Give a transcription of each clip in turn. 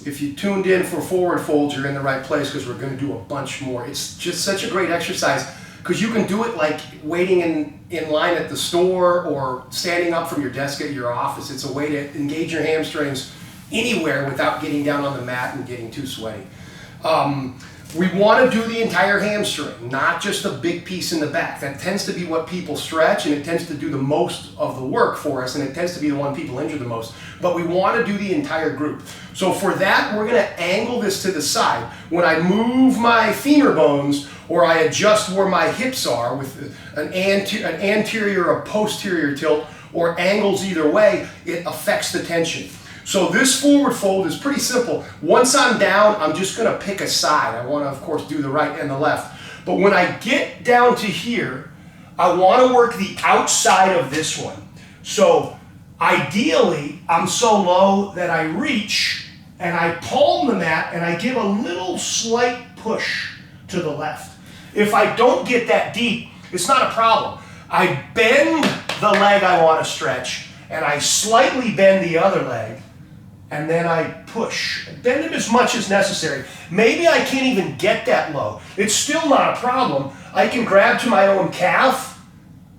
if you tuned in for forward folds, you're in the right place because we're going to do a bunch more. It's just such a great exercise because you can do it like waiting in line at the store or standing up from your desk at your office. It's a way to engage your hamstrings anywhere without getting down on the mat and getting too sweaty. We want to do the entire hamstring, not just a big piece in the back. That tends to be what people stretch, and it tends to do the most of the work for us, and it tends to be the one people injure the most. But we want to do the entire group. So for that, we're going to angle this to the side. When I move my femur bones, or I adjust where my hips are with an anterior or posterior tilt, or angles either way, it affects the tension. So this forward fold is pretty simple. Once I'm down, I'm just going to pick a side. I want to, of course, do the right and the left. But when I get down to here, I want to work the outside of this one. So ideally, I'm so low that I reach and I palm the mat and I give a little slight push to the left. If I don't get that deep, it's not a problem. I bend the leg I want to stretch and I slightly bend the other leg. And then I push. Bend it as much as necessary. Maybe I can't even get that low. It's still not a problem. I can grab to my own calf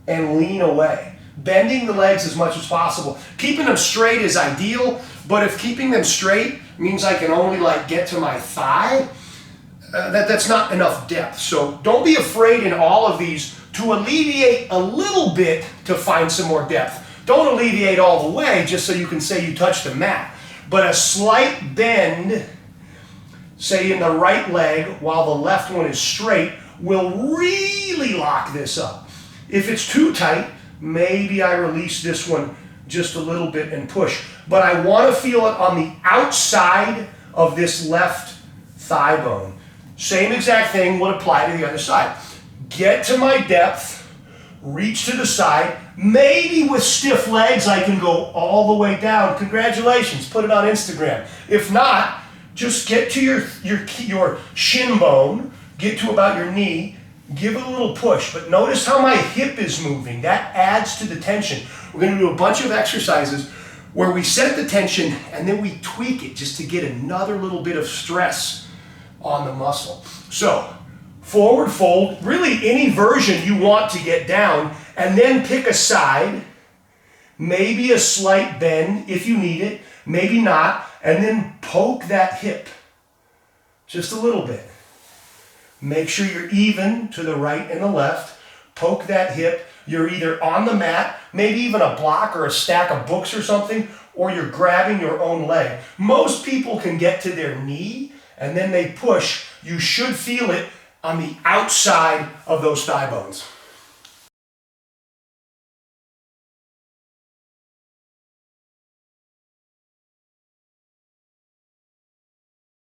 and lean away. Bending the legs as much as possible. Keeping them straight is ideal, but if keeping them straight means I can only get to my thigh, that's not enough depth. So don't be afraid in all of these to alleviate a little bit to find some more depth. Don't alleviate all the way just so you can say you touched the mat. But a slight bend, say in the right leg, while the left one is straight, will really lock this up. If it's too tight, maybe I release this one just a little bit and push. But I want to feel it on the outside of this left thigh bone. Same exact thing would apply to the other side. Get to my depth, reach to the side. Maybe with stiff legs, I can go all the way down. Congratulations, put it on Instagram. If not, just get to your shin bone, get to about your knee, give it a little push. But notice how my hip is moving. That adds to the tension. We're going to do a bunch of exercises where we set the tension and then we tweak it just to get another little bit of stress on the muscle. So, forward fold, really any version you want to get down, and then pick a side, maybe a slight bend if you need it, maybe not, and then poke that hip just a little bit. Make sure you're even to the right and the left. Poke that hip. You're either on the mat, maybe even a block or a stack of books or something, or you're grabbing your own leg. Most people can get to their knee and then they push. You should feel it on the outside of those thigh bones.